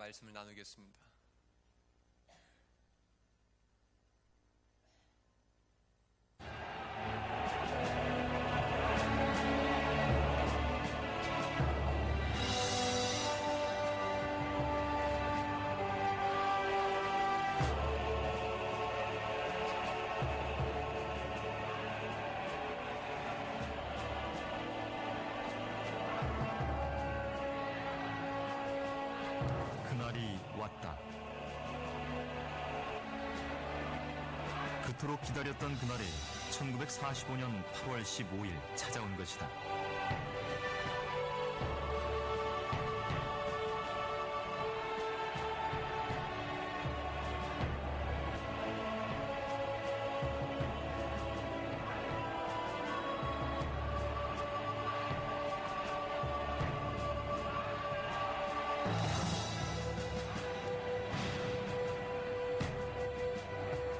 말씀을 나누겠습니다. 그날이 왔다. 그토록 기다렸던 그날이 1945년 8월 15일 찾아온 것이다.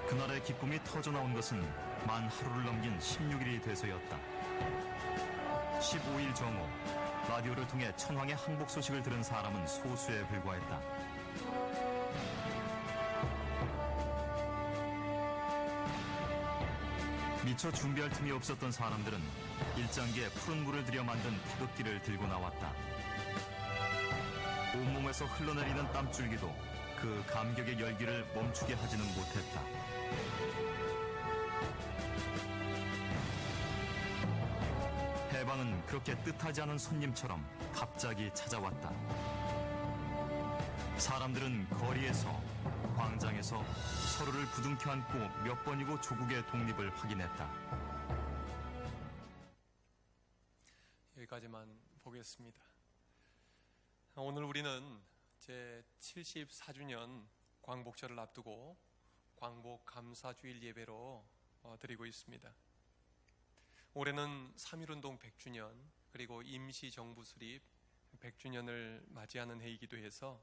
그날의 기쁨이 터져나온 것은 만 하루를 넘긴 16일이 돼서였다. 15일 정오, 라디오를 통해 천황의 항복 소식을 들은 사람은 소수에 불과했다. 미처 준비할 틈이 없었던 사람들은 일장기에 푸른 물을 들여 만든 태극기를 들고 나왔다. 온몸에서 흘러내리는 땀줄기도 그 감격의 열기를 멈추게 하지는 못했다. 해방은 그렇게 뜻하지 않은 손님처럼 갑자기 찾아왔다. 사람들은 거리에서, 광장에서 서로를 부둥켜 안고 몇 번이고 조국의 독립을 확인했다. 여기까지만 보겠습니다. 오늘 우리는 제74주년 광복절을 앞두고 광복 감사주일 예배로 드리고 있습니다. 올해는 3.1운동 100주년 그리고 임시정부 수립 100주년을 맞이하는 해이기도 해서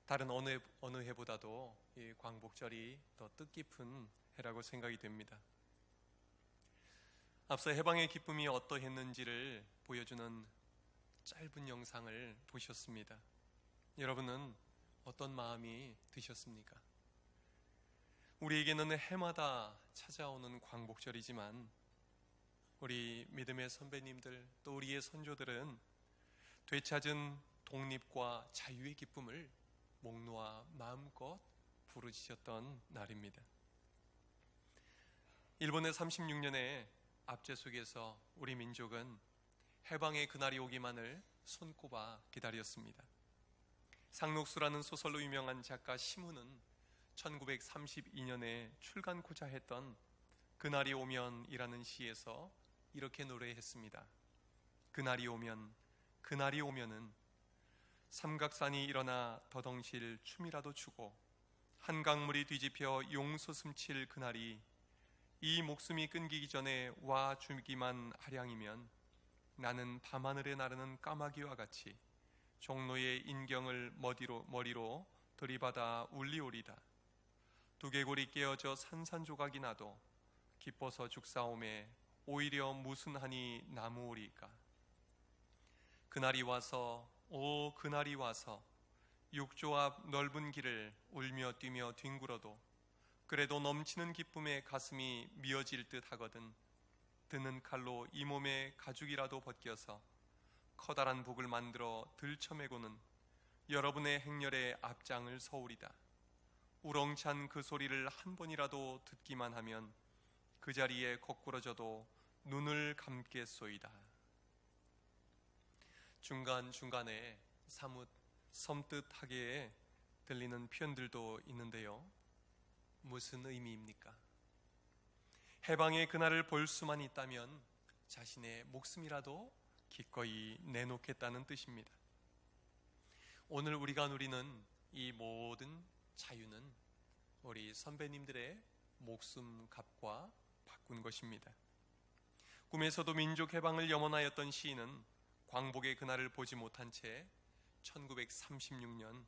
다른 어느 해보다도 이 광복절이 더 뜻깊은 해라고 생각이 됩니다. 앞서 해방의 기쁨이 어떠했는지를 보여주는 짧은 영상을 보셨습니다. 여러분은 어떤 마음이 드셨습니까? 우리에게는 해마다 찾아오는 광복절이지만 우리 믿음의 선배님들 또 우리의 선조들은 되찾은 독립과 자유의 기쁨을 목 놓아 마음껏 부르짖었던 날입니다. 일본의 36년의 압제 속에서 우리 민족은 해방의 그날이 오기만을 손꼽아 기다렸습니다. 상록수라는 소설로 유명한 작가 시무는 1932년에 출간코자 했던 그날이 오면이라는 시에서 이렇게 노래했습니다. 그날이 오면, 그날이 오면은 삼각산이 일어나 더덩실 춤이라도 추고 한강물이 뒤집혀 용솟음칠 그날이 이 목숨이 끊기기 전에 와 주기만 하량이면 나는 밤하늘에 나르는 까마귀와 같이 종로의 인경을 머리로 들이받아 울리오리다. 두개골이 깨어져 산산조각이 나도 기뻐서 죽사오매 오히려 무슨 한이 나무오리까. 그날이 와서 오 그날이 와서 육조 앞 넓은 길을 울며 뛰며 뒹굴어도 그래도 넘치는 기쁨에 가슴이 미어질 듯 하거든 드는 칼로 이 몸의 가죽이라도 벗겨서 커다란 복을 만들어 들쳐매고는 여러분의 행렬의 앞장을 서우리다. 우렁찬 그 소리를 한 번이라도 듣기만 하면 그 자리에 거꾸러져도 눈을 감겠소이다. 중간중간에 사뭇 섬뜩하게 들리는 표현들도 있는데요. 무슨 의미입니까? 해방의 그날을 볼 수만 있다면 자신의 목숨이라도 기꺼이 내놓겠다는 뜻입니다. 오늘 우리가 누리는 이 모든 자유는 우리 선배님들의 목숨값과 바꾼 것입니다. 꿈에서도 민족 해방을 염원하였던 시인은 광복의 그날을 보지 못한 채 1936년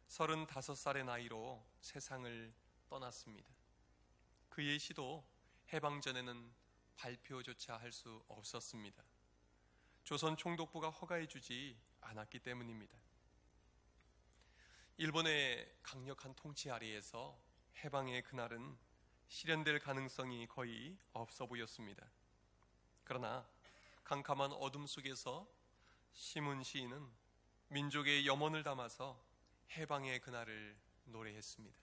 35살의 나이로 세상을 떠났습니다. 그의 시도 해방 전에는 발표조차 할 수 없었습니다. 조선 총독부가 허가해주지 않았기 때문입니다. 일본의 강력한 통치 아래에서 해방의 그날은 실현될 가능성이 거의 없어 보였습니다. 그러나 캄캄한 어둠 속에서 시문 시인은 민족의 염원을 담아서 해방의 그날을 노래했습니다.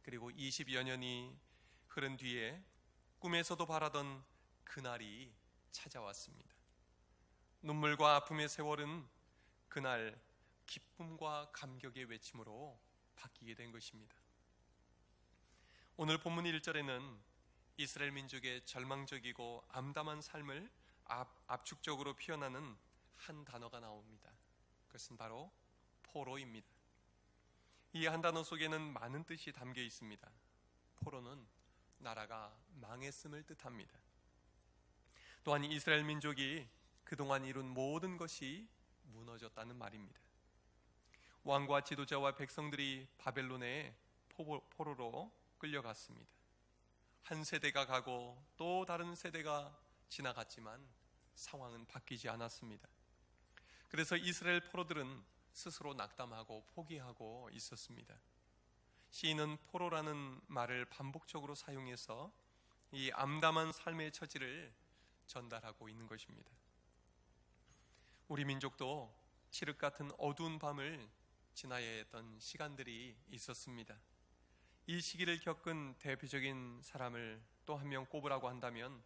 그리고 20여 년이 흐른 뒤에 꿈에서도 바라던 그날이 찾아왔습니다. 눈물과 아픔의 세월은 그날 기쁨과 감격의 외침으로 바뀌게 된 것입니다. 오늘 본문 1절에는 이스라엘 민족의 절망적이고 암담한 삶을 압축적으로 표현하는 한 단어가 나옵니다. 그것은 바로 포로입니다. 이 한 단어 속에는 많은 뜻이 담겨 있습니다. 포로는 나라가 망했음을 뜻합니다. 또한 이스라엘 민족이 그동안 이룬 모든 것이 무너졌다는 말입니다. 왕과 지도자와 백성들이 바벨론에 포로로 끌려갔습니다. 한 세대가 가고 또 다른 세대가 지나갔지만 상황은 바뀌지 않았습니다. 그래서 이스라엘 포로들은 스스로 낙담하고 포기하고 있었습니다. 시인은 포로라는 말을 반복적으로 사용해서 이 암담한 삶의 처지를 전달하고 있는 것입니다. 우리 민족도 칠흑 같은 어두운 밤을 지나야 했던 시간들이 있었습니다. 이 시기를 겪은 대표적인 사람을 또 한 명 꼽으라고 한다면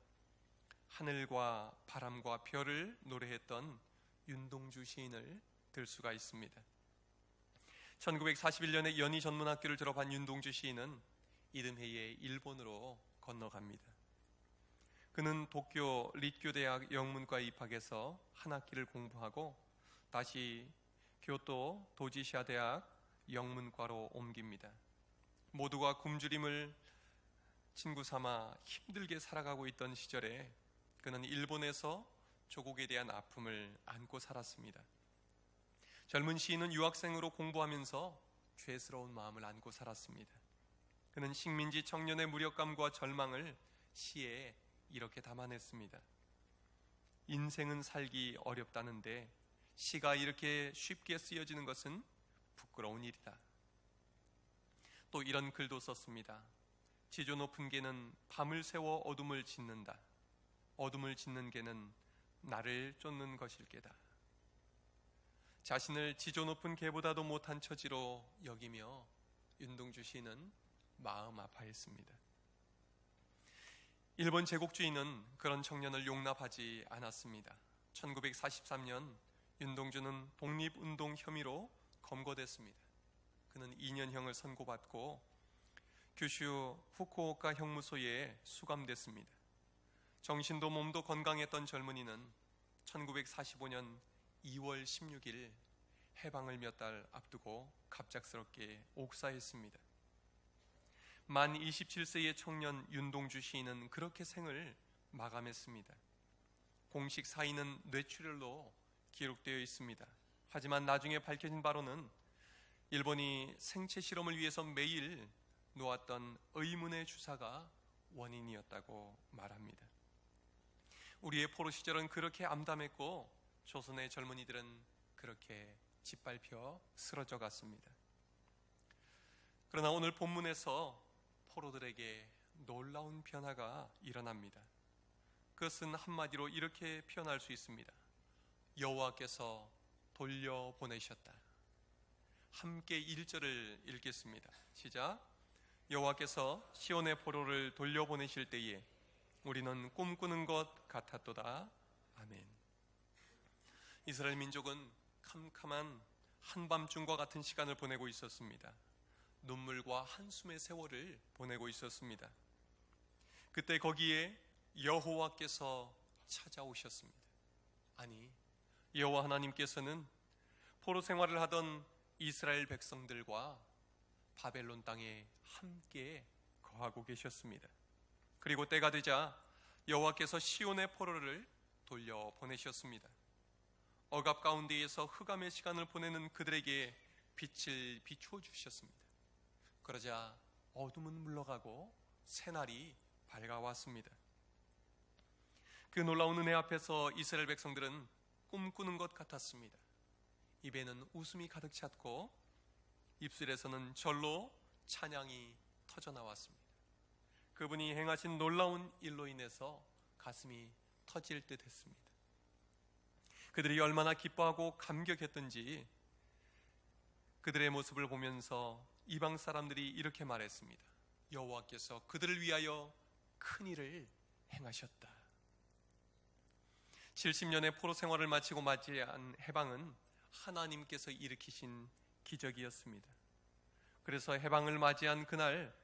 하늘과 바람과 별을 노래했던 윤동주 시인을 들 수가 있습니다. 1941년에 연희전문학교를 졸업한 윤동주 시인은 이듬해에 일본으로 건너갑니다. 그는 도쿄 릿교대학 영문과에 입학해서 한 학기를 공부하고 다시 교토 도지시아 대학 영문과로 옮깁니다. 모두가 굶주림을 친구 삼아 힘들게 살아가고 있던 시절에 그는 일본에서 조국에 대한 아픔을 안고 살았습니다. 젊은 시인은 유학생으로 공부하면서 죄스러운 마음을 안고 살았습니다. 그는 식민지 청년의 무력감과 절망을 시에 이렇게 담아냈습니다. 인생은 살기 어렵다는데 시가 이렇게 쉽게 쓰여지는 것은 부끄러운 일이다. 또 이런 글도 썼습니다. 지조 높은 개는 밤을 새워 어둠을 짓는다. 어둠을 짓는 개는 나를 쫓는 것일 게다. 자신을 지조 높은 개보다도 못한 처지로 여기며 윤동주 시인은 마음 아파했습니다. 일본 제국주의는 그런 청년을 용납하지 않았습니다. 1943년 윤동주는 독립운동 혐의로 검거됐습니다. 그는 2년형을 선고받고 규슈 후쿠오카 형무소에 수감됐습니다. 정신도 몸도 건강했던 젊은이는 1945년 2월 16일 해방을 몇 달 앞두고 갑작스럽게 옥사했습니다. 만 27세의 청년 윤동주 시인은 그렇게 생을 마감했습니다. 공식 사인은 뇌출혈로 기록되어 있습니다. 하지만 나중에 밝혀진 바로는 일본이 생체 실험을 위해서 매일 놓았던 의문의 주사가 원인이었다고 말합니다. 우리의 포로 시절은 그렇게 암담했고 조선의 젊은이들은 그렇게 짓밟혀 쓰러져 갔습니다. 그러나 오늘 본문에서 포로들에게 놀라운 변화가 일어납니다. 그것은 한마디로 이렇게 표현할 수 있습니다. 여호와께서 돌려보내셨다. 함께 1절을 읽겠습니다. 시작. 여호와께서 시온의 포로를 돌려보내실 때에 우리는 꿈꾸는 것 같았도다. 아멘. 이스라엘 민족은 캄캄한 한밤중과 같은 시간을 보내고 있었습니다. 눈물과 한숨의 세월을 보내고 있었습니다. 그때 거기에 여호와께서 찾아오셨습니다. 아니, 여호와 하나님께서는 포로 생활을 하던 이스라엘 백성들과 바벨론 땅에 함께 거하고 계셨습니다. 그리고 때가 되자 여호와께서 시온의 포로를 돌려보내셨습니다. 억압 가운데에서 흑암의 시간을 보내는 그들에게 빛을 비추어 주셨습니다. 그러자 어둠은 물러가고 새날이 밝아왔습니다. 그 놀라운 은혜 앞에서 이스라엘 백성들은 꿈꾸는 것 같았습니다. 입에는 웃음이 가득 찼고 입술에서는 절로 찬양이 터져 나왔습니다. 그분이 행하신 놀라운 일로 인해서 가슴이 터질 듯 했습니다. 그들이 얼마나 기뻐하고 감격했던지 그들의 모습을 보면서 이방 사람들이 이렇게 말했습니다. 여호와께서 그들을 위하여 큰 일을 행하셨다. 70년의 포로 생활을 마치고 맞이한 해방은 하나님께서 일으키신 기적이었습니다. 그래서 해방을 맞이한 그날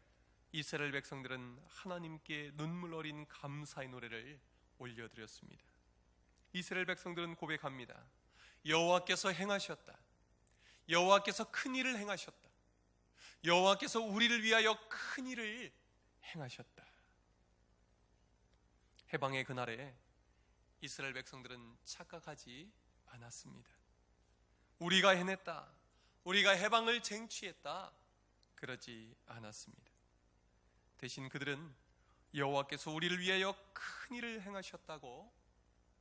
이스라엘 백성들은 하나님께 눈물 어린 감사의 노래를 올려드렸습니다. 이스라엘 백성들은 고백합니다. 여호와께서 행하셨다. 여호와께서 큰 일을 행하셨다. 여호와께서 우리를 위하여 큰 일을 행하셨다. 해방의 그날에 이스라엘 백성들은 착각하지 않았습니다. 우리가 해냈다. 우리가 해방을 쟁취했다. 그러지 않았습니다. 대신 그들은 여호와께서 우리를 위하여 큰 일을 행하셨다고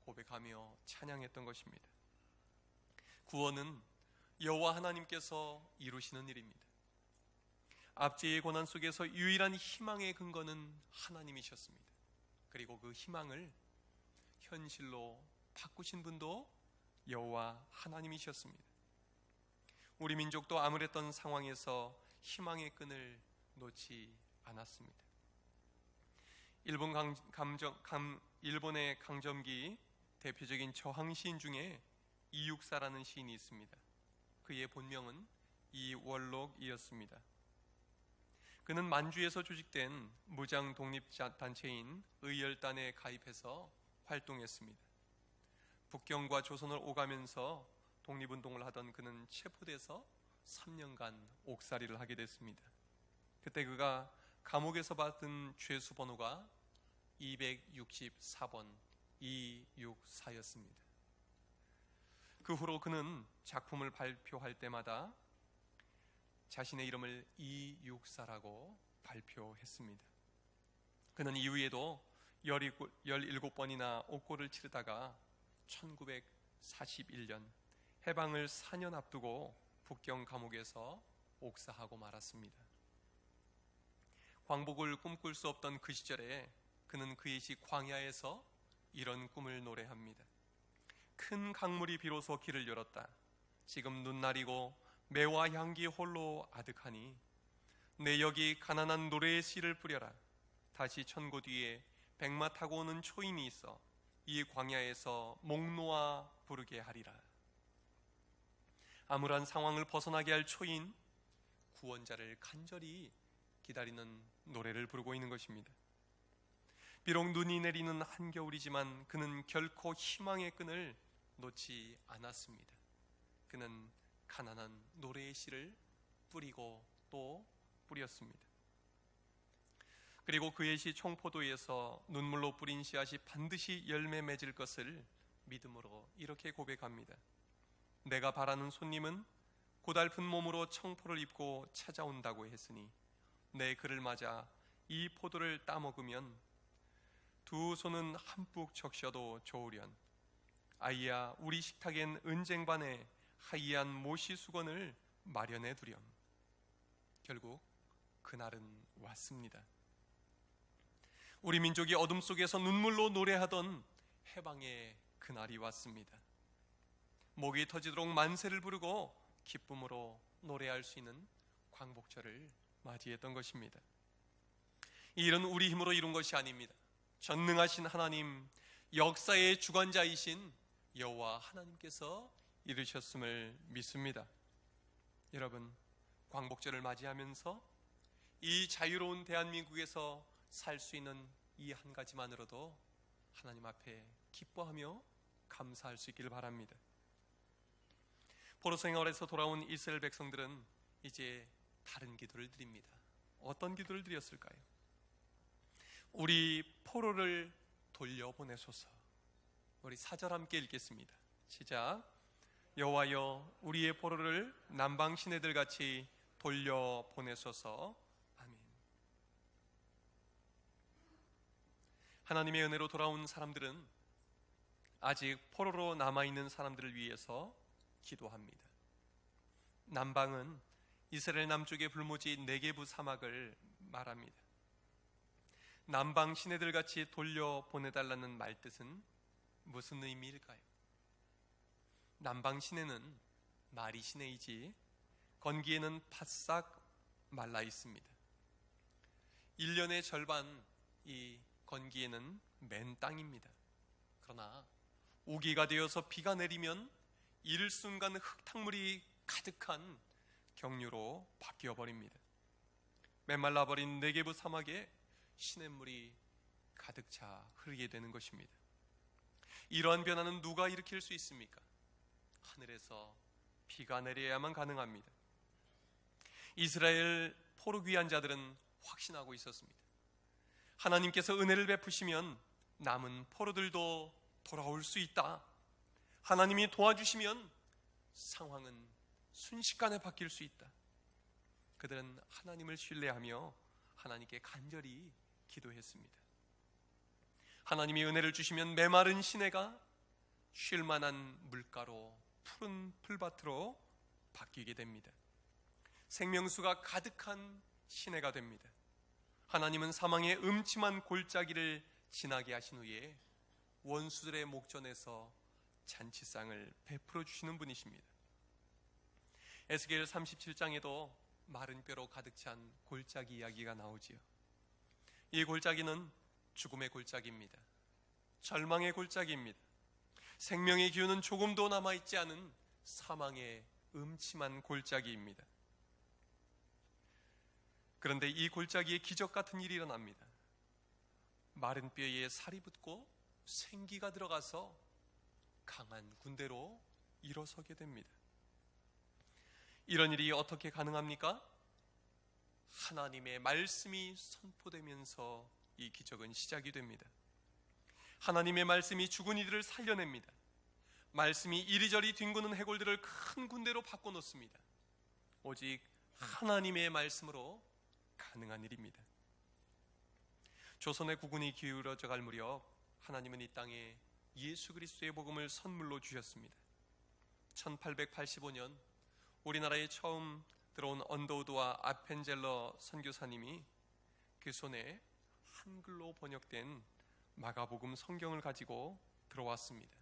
고백하며 찬양했던 것입니다. 구원은 여호와 하나님께서 이루시는 일입니다. 압제의 고난 속에서 유일한 희망의 근거는 하나님이셨습니다. 그리고 그 희망을 현실로 바꾸신 분도 여호와 하나님이셨습니다. 우리 민족도 암울했던 상황에서 희망의 끈을 놓지 않았습니다. 일본의 강점기 대표적인 저항시인 중에 이육사라는 시인이 있습니다. 그의 본명은 이월록이었습니다. 그는 만주에서 조직된 무장 독립단체인 의열단에 가입해서 활동했습니다. 북경과 조선을 오가면서 독립운동을 하던 그는 체포돼서 3년간 옥살이를 하게 됐습니다. 그때 그가 감옥에서 받은 죄수 번호가 264번 264였습니다. 그 후로 그는 작품을 발표할 때마다 자신의 이름을 264라고 발표했습니다. 그는 이후에도 17번이나 옥고를 치르다가 1941년 해방을 4년 앞두고 북경 감옥에서 옥사하고 말았습니다. 광복을 꿈꿀 수 없던 그 시절에 그는 그의 시 광야에서 이런 꿈을 노래합니다. 큰 강물이 비로소 길을 열었다. 지금 눈날이고 매와 향기 홀로 아득하니 내 여기 가난한 노래의 씨를 뿌려라. 다시 천고 뒤에 백마 타고 오는 초인이 있어 이 광야에서 목 놓아 부르게 하리라. 암울한 상황을 벗어나게 할 초인, 구원자를 간절히 기다리는 노래를 부르고 있는 것입니다. 비록 눈이 내리는 한겨울이지만 그는 결코 희망의 끈을 놓지 않았습니다. 그는 가난한 노래의 씨를 뿌리고 또 뿌렸습니다. 그리고 그의 시 총포도에서 눈물로 뿌린 씨앗이 반드시 열매 맺을 것을 믿음으로 이렇게 고백합니다. 내가 바라는 손님은 고달픈 몸으로 청포를 입고 찾아온다고 했으니 내 그를 맞아 이 포도를 따먹으면 두 손은 한뿍 적셔도 좋으련. 아이야 우리 식탁엔 은쟁반에 하이한 모시 수건을 마련해 두렴. 결국 그날은 왔습니다. 우리 민족이 어둠 속에서 눈물로 노래하던 해방의 그날이 왔습니다. 목이 터지도록 만세를 부르고 기쁨으로 노래할 수 있는 광복절을 맞이했던 것입니다. 이 일은 우리 힘으로 이룬 것이 아닙니다. 전능하신 하나님, 역사의 주관자이신 여호와 하나님께서 이루셨음을 믿습니다. 여러분, 광복절을 맞이하면서 이 자유로운 대한민국에서 살 수 있는 이 한 가지만으로도 하나님 앞에 기뻐하며 감사할 수 있기를 바랍니다. 포로 생활에서 돌아온 이스라엘 백성들은 이제 다른 기도를 드립니다. 어떤 기도를 드렸을까요? 우리 포로를 돌려보내소서. 우리 4절 함께 읽겠습니다. 시작. 여호와여 우리의 포로를 남방 시내들 같이 돌려보내소서. 아멘. 하나님의 은혜로 돌아온 사람들은 아직 포로로 남아있는 사람들을 위해서 기도합니다. 남방은 이스라엘 남쪽의 불모지 네게부 사막을 말합니다. 남방 시내들 같이 돌려보내달라는 말뜻은 무슨 의미일까요? 남방 시내는 말이 시내이지 건기에는 바싹 말라 있습니다. 1년의 절반 이 건기에는 맨 땅입니다. 그러나 우기가 되어서 비가 내리면 일순간 흙탕물이 가득한 경류로 바뀌어버립니다. 메말라버린 네게부 사막에 시냇물이 가득 차 흐르게 되는 것입니다. 이러한 변화는 누가 일으킬 수 있습니까? 하늘에서 비가 내려야만 가능합니다. 이스라엘 포로 귀환 자들은 확신하고 있었습니다. 하나님께서 은혜를 베푸시면 남은 포로들도 돌아올 수 있다. 하나님이 도와주시면 상황은 순식간에 바뀔 수 있다. 그들은 하나님을 신뢰하며 하나님께 간절히 기도했습니다. 하나님이 은혜를 주시면 메마른 시내가 쉴만한 물가로 푸른 풀밭으로 바뀌게 됩니다. 생명수가 가득한 시내가 됩니다. 하나님은 사망의 음침한 골짜기를 지나게 하신 후에 원수들의 목전에서 잔치상을 베풀어 주시는 분이십니다. 에스겔 37장에도 마른 뼈로 가득 찬 골짜기 이야기가 나오지요. 이 골짜기는 죽음의 골짜기입니다. 절망의 골짜기입니다. 생명의 기운은 조금도 남아있지 않은 사망의 음침한 골짜기입니다. 그런데 이 골짜기에 기적 같은 일이 일어납니다. 마른 뼈에 살이 붙고 생기가 들어가서 강한 군대로 일어서게 됩니다. 이런 일이 어떻게 가능합니까? 하나님의 말씀이 선포되면서 이 기적은 시작이 됩니다. 하나님의 말씀이 죽은 이들을 살려냅니다. 말씀이 이리저리 뒹구는 해골들을 큰 군대로 바꿔놓습니다. 오직 하나님의 말씀으로 가능한 일입니다. 조선의 국군이 기울어져 갈 무렵 하나님은 이 땅에 예수 그리스도의 복음을 선물로 주셨습니다. 1885년 우리나라에 처음 들어온 언더우드와 아펜젤러 선교사님이 그 손에 한글로 번역된 마가복음 성경을 가지고 들어왔습니다.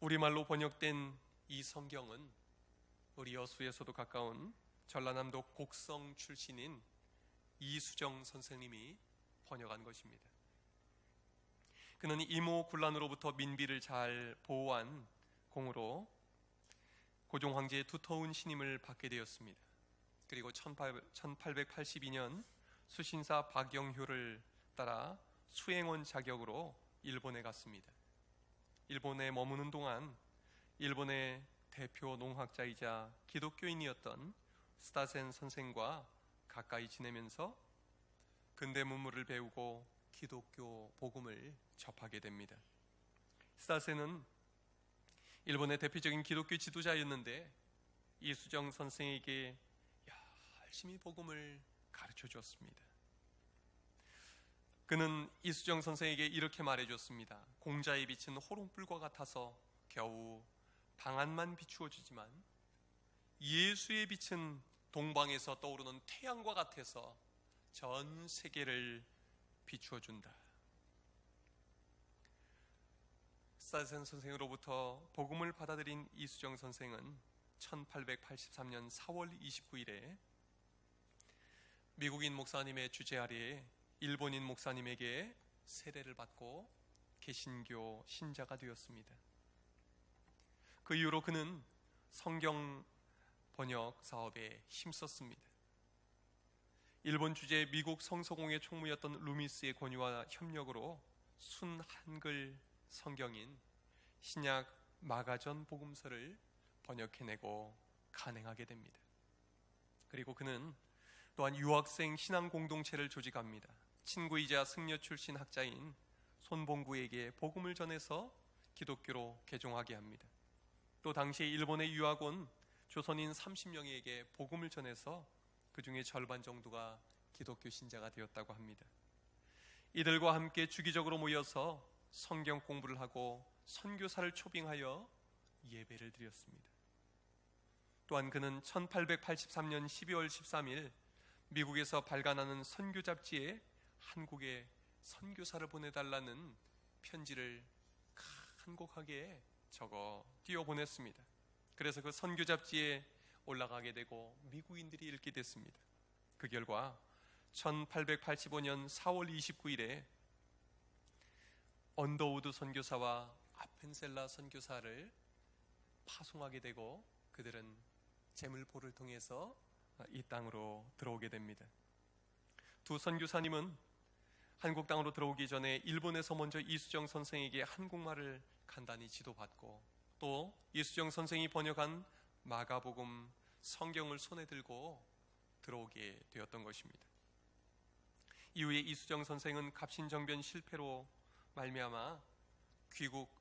우리말로 번역된 이 성경은 우리 여수에서도 가까운 전라남도 곡성 출신인 이수정 선생님이 번역한 것입니다. 그는 이모군란으로부터 민비를 잘 보호한 공으로 고종 황제의 두터운 신임을 받게 되었습니다. 그리고 1882년 수신사 박영효를 따라 수행원 자격으로 일본에 갔습니다. 일본에 머무는 동안 일본의 대표 농학자이자 기독교인이었던 스타센 선생과 가까이 지내면서 근대 문물을 배우고 기독교 복음을 접하게 됩니다. 스타센은 일본의 대표적인 기독교 지도자였는데 이수정 선생에게 열심히 복음을 가르쳐 주었습니다. 그는 이수정 선생에게 이렇게 말해줬습니다. 공자의 빛은 호롱불과 같아서 겨우 방안만 비추어 주지만 예수의 빛은 동방에서 떠오르는 태양과 같아서 전 세계를 비추어 준다. 스타센 선생으로부터 복음을 받아들인 이수정 선생은 1883년 4월 29일에 미국인 목사님의 주재 아래에 일본인 목사님에게 세례를 받고 개신교 신자가 되었습니다. 그 이후로 그는 성경 번역 사업에 힘썼습니다. 일본 주재 미국 성서공회 총무였던 루미스의 권유와 협력으로 순 한글 성경인 신약 마가전 복음서를 번역해내고 간행하게 됩니다. 그리고 그는 또한 유학생 신앙 공동체를 조직합니다. 친구이자 승려 출신 학자인 손봉구에게 복음을 전해서 기독교로 개종하게 합니다. 또 당시 일본에 유학 온 조선인 30명에게 복음을 전해서 그 중에 절반 정도가 기독교 신자가 되었다고 합니다. 이들과 함께 주기적으로 모여서 성경 공부를 하고 선교사를 초빙하여 예배를 드렸습니다. 또한 그는 1883년 12월 13일 미국에서 발간하는 선교 잡지에 한국에 선교사를 보내달라는 편지를 간곡하게 적어 띄워보냈습니다. 그래서 그 선교 잡지에 올라가게 되고 미국인들이 읽게 됐습니다. 그 결과 1885년 4월 29일에 언더우드 선교사와 아펜셀라 선교사를 파송하게 되고 그들은 제물포를 통해서 이 땅으로 들어오게 됩니다. 두 선교사님은 한국 땅으로 들어오기 전에 일본에서 먼저 이수정 선생에게 한국말을 간단히 지도받고 또 이수정 선생이 번역한 마가복음 성경을 손에 들고 들어오게 되었던 것입니다. 이후에 이수정 선생은 갑신정변 실패로 말미암아 귀국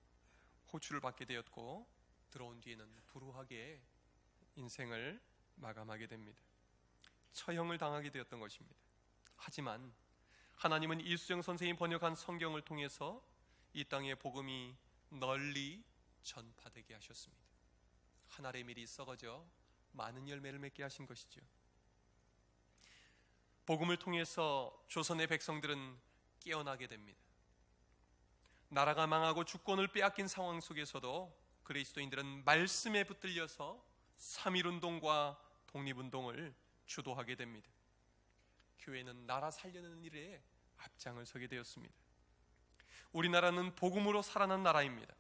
호출을 받게 되었고 들어온 뒤에는 불우하게 인생을 마감하게 됩니다. 처형을 당하게 되었던 것입니다. 하지만 하나님은 이수정 선생이 번역한 성경을 통해서 이 땅의 복음이 널리 전파되게 하셨습니다. 한 알의 밀이 썩어져 많은 열매를 맺게 하신 것이죠. 복음을 통해서 조선의 백성들은 깨어나게 됩니다. 나라가 망하고 주권을 빼앗긴 상황 속에서도 그리스도인들은 말씀에 붙들려서 3.1운동과 독립운동을 주도하게 됩니다. 교회는 나라 살려내는 일에 앞장을 서게 되었습니다. 우리나라는 복음으로 살아난 나라입니다.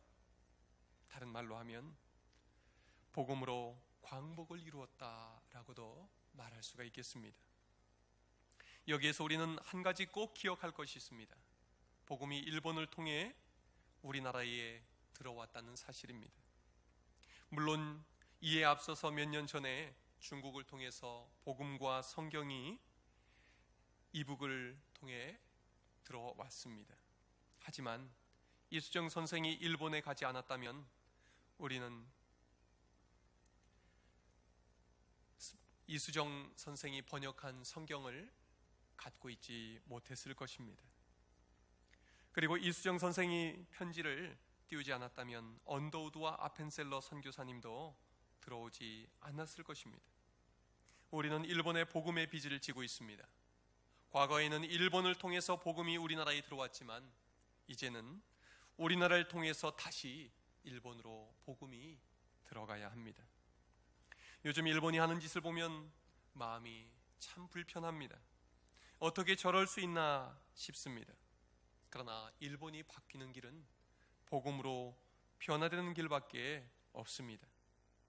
다른 말로 하면 복음으로 광복을 이루었다라고도 말할 수가 있겠습니다. 여기에서 우리는 한 가지 꼭 기억할 것이 있습니다. 복음이 일본을 통해 우리나라에 들어왔다는 사실입니다. 물론 이에 앞서서 몇 년 전에 중국을 통해서 복음과 성경이 이북을 통해 들어왔습니다. 하지만 이수정 선생이 일본에 가지 않았다면 우리는 이수정 선생이 번역한 성경을 갖고 있지 못했을 것입니다. 그리고 이수정 선생이 편지를 띄우지 않았다면 언더우드와 아펜셀러 선교사님도 들어오지 않았을 것입니다. 우리는 일본의 복음의 빚을 지고 있습니다. 과거에는 일본을 통해서 복음이 우리나라에 들어왔지만 이제는 우리나라를 통해서 다시 일본으로 복음이 들어가야 합니다. 요즘 일본이 하는 짓을 보면 마음이 참 불편합니다. 어떻게 저럴 수 있나 싶습니다. 그러나 일본이 바뀌는 길은 복음으로 변화되는 길밖에 없습니다.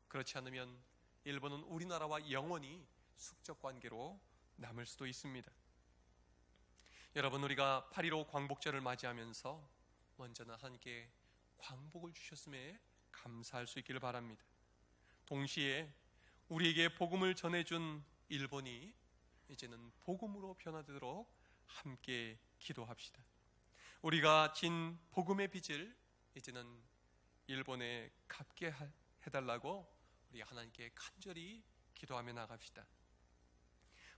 그렇지 않으면 일본은 우리나라와 영원히 숙적 관계로 남을 수도 있습니다. 여러분, 우리가 8.15 광복절을 맞이하면서 먼저는 하나님께 광복을 주셨음에 감사할 수 있기를 바랍니다. 동시에 우리에게 복음을 전해준 일본이 이제는 복음으로 변화되도록 함께 기도합시다. 우리가 진 복음의 빚을 이제는 일본에 갚게 해달라고 우리 하나님께 간절히 기도하며 나갑시다.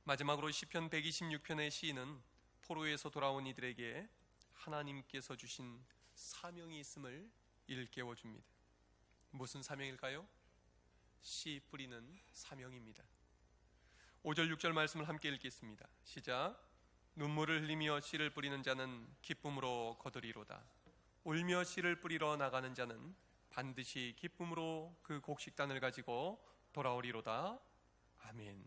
마지막으로 시편 126편의 시인은 포로에서 돌아온 이들에게 하나님께서 주신 사명이 있음을 일깨워줍니다. 무슨 사명일까요? 씨 뿌리는 사명입니다. 5절 6절 말씀을 함께 읽겠습니다. 시작. 눈물을 흘리며 씨를 뿌리는 자는 기쁨으로 거두리로다. 울며 씨를 뿌리러 나가는 자는 반드시 기쁨으로 그 곡식단을 가지고 돌아오리로다. 아멘.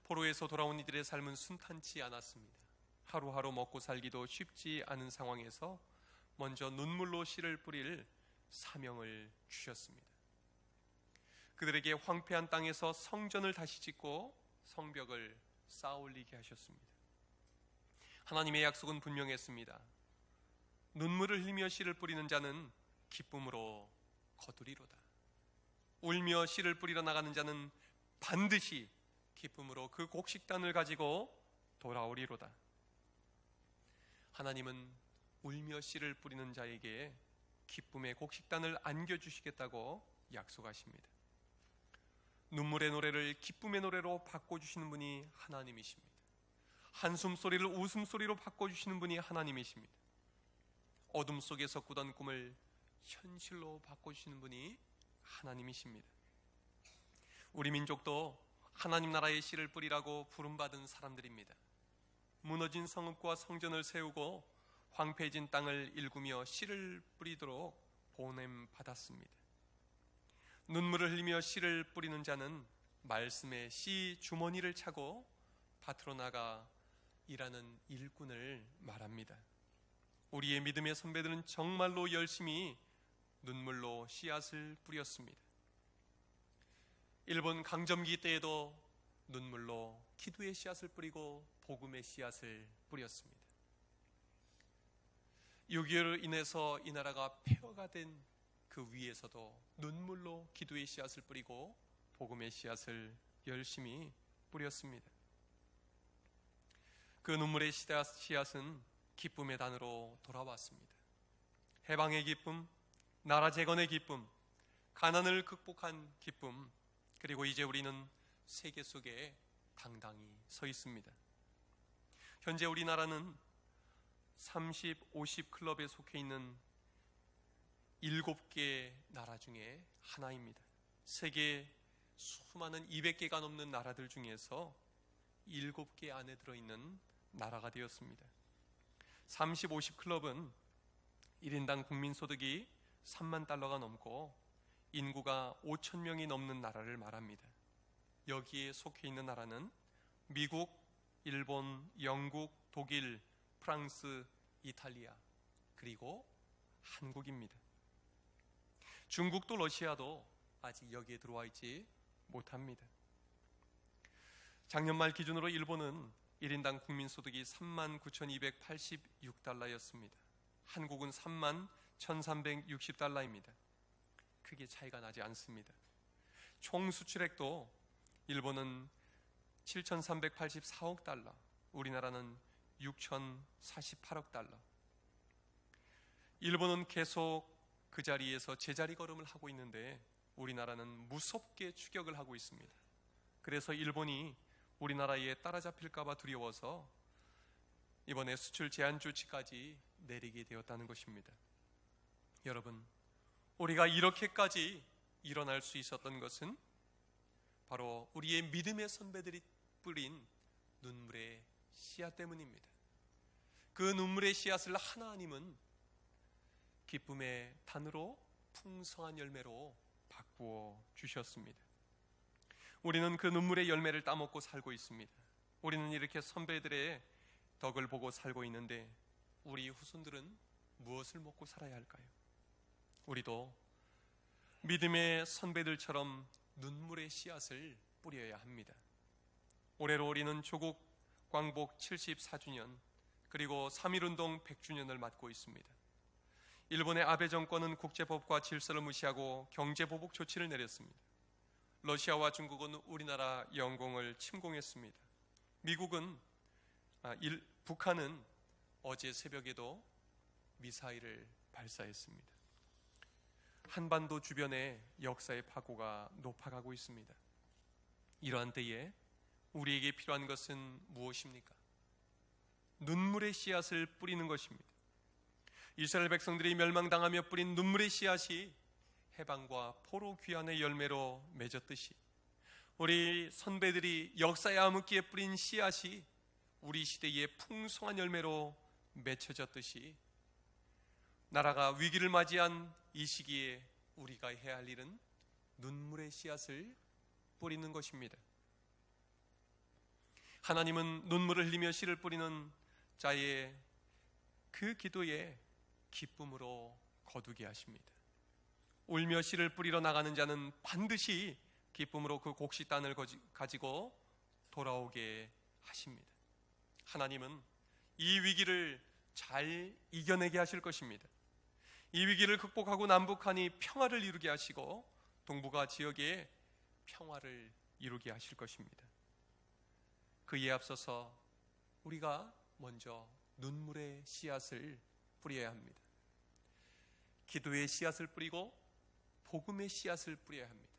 포로에서 돌아온 이들의 삶은 순탄치 않았습니다. 하루하루 먹고 살기도 쉽지 않은 상황에서 먼저 눈물로 씨를 뿌릴 사명을 주셨습니다. 그들에게 황폐한 땅에서 성전을 다시 짓고 성벽을 쌓아올리게 하셨습니다. 하나님의 약속은 분명했습니다. 눈물을 흘리며 씨를 뿌리는 자는 기쁨으로 거두리로다. 울며 씨를 뿌리러 나가는 자는 반드시 기쁨으로 그 곡식단을 가지고 돌아오리로다. 하나님은 울며 씨를 뿌리는 자에게 기쁨의 곡식단을 안겨주시겠다고 약속하십니다. 눈물의 노래를 기쁨의 노래로 바꿔주시는 분이 하나님이십니다. 한숨 소리를 웃음소리로 바꿔주시는 분이 하나님이십니다. 어둠 속에서 꾸던 꿈을 현실로 바꿔주시는 분이 하나님이십니다. 우리 민족도 하나님 나라의 씨를 뿌리라고 부름받은 사람들입니다. 무너진 성읍과 성전을 세우고 황폐해진 땅을 일구며 씨를 뿌리도록 보냄받았습니다. 눈물을 흘리며 씨를 뿌리는 자는 말씀의 씨 주머니를 차고 밭으로 나가 일하는 일꾼을 말합니다. 우리의 믿음의 선배들은 정말로 열심히 눈물로 씨앗을 뿌렸습니다. 일본 강점기 때에도 눈물로 기도의 씨앗을 뿌리고 복음의 씨앗을 뿌렸습니다. 6.25로 인해서 이 나라가 폐허가 된 그 위에서도 눈물로 기도의 씨앗을 뿌리고 복음의 씨앗을 열심히 뿌렸습니다. 그 눈물의 씨앗은 기쁨의 단으로 돌아왔습니다. 해방의 기쁨, 나라 재건의 기쁨, 가난을 극복한 기쁨, 그리고 이제 우리는 세계 속에 당당히 서 있습니다. 현재 우리나라는 30, 50 클럽에 속해 있는 7개 나라 중에 하나입니다. 세계 수많은 200개가 넘는 나라들 중에서 7개 안에 들어있는 나라가 되었습니다. 30, 50 클럽은 1인당 국민소득이 3만 달러가 넘고 인구가 5천 명이 넘는 나라를 말합니다. 여기에 속해 있는 나라는 미국, 일본, 영국, 독일, 프랑스, 이탈리아, 그리고 한국입니다. 중국도 러시아도 아직 여기에 들어와 있지 못합니다. 작년 말 기준으로 일본은 1인당 국민소득이 39,286달러였습니다. 한국은 31,360달러입니다. 크게 차이가 나지 않습니다. 총 수출액도 일본은 7,384억 달러, 우리나라는 6,048억 달러. 일본은 계속 그 자리에서 제자리 걸음을 하고 있는데 우리나라는 무섭게 추격을 하고 있습니다. 그래서 일본이 우리나라에 따라잡힐까봐 두려워서 이번에 수출 제한 조치까지 내리게 되었다는 것입니다. 여러분, 우리가 이렇게까지 일어날 수 있었던 것은 바로 우리의 믿음의 선배들이 뿌린 눈물의 씨앗 때문입니다. 그 눈물의 씨앗을 하나님은 기쁨의 단으로 풍성한 열매로 바꾸어 주셨습니다. 우리는 그 눈물의 열매를 따먹고 살고 있습니다. 우리는 이렇게 선배들의 덕을 보고 살고 있는데 우리 후손들은 무엇을 먹고 살아야 할까요? 우리도 믿음의 선배들처럼 눈물의 씨앗을 뿌려야 합니다. 올해로 우리는 조국 광복 74주년 그리고 3.1운동 100주년을 맞고 있습니다. 일본의 아베 정권은 국제법과 질서를 무시하고 경제보복 조치를 내렸습니다. 러시아와 중국은 우리나라 영공을 침공했습니다. 북한은 어제 새벽에도 미사일을 발사했습니다. 한반도 주변에 역사의 파고가 높아가고 있습니다. 이러한 때에 우리에게 필요한 것은 무엇입니까? 눈물의 씨앗을 뿌리는 것입니다. 이스라엘 백성들이 멸망당하며 뿌린 눈물의 씨앗이 해방과 포로 귀환의 열매로 맺었듯이 우리 선배들이 역사의 암흑기에 뿌린 씨앗이 우리 시대의 풍성한 열매로 맺혀졌듯이 나라가 위기를 맞이한 이 시기에 우리가 해야 할 일은 눈물의 씨앗을 뿌리는 것입니다. 하나님은 눈물을 흘리며 씨를 뿌리는 자의 그 기도에 기쁨으로 거두게 하십니다. 울며 씨를 뿌리러 나가는 자는 반드시 기쁨으로 그 곡식단을 가지고 돌아오게 하십니다. 하나님은 이 위기를 잘 이겨내게 하실 것입니다. 이 위기를 극복하고 남북한이 평화를 이루게 하시고 동북아 지역에 평화를 이루게 하실 것입니다. 그에 앞서서 우리가 먼저 눈물의 씨앗을 뿌려야 합니다. 기도의 씨앗을 뿌리고 복음의 씨앗을 뿌려야 합니다.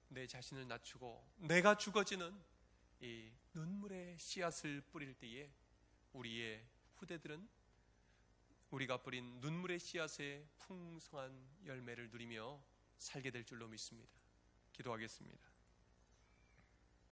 내 자신을 낮추고 내가 죽어지는 이 눈물의 씨앗을 뿌릴 때에 우리의 후대들은 우리가 뿌린 눈물의 씨앗의 풍성한 열매를 누리며 살게 될 줄로 믿습니다. 기도하겠습니다.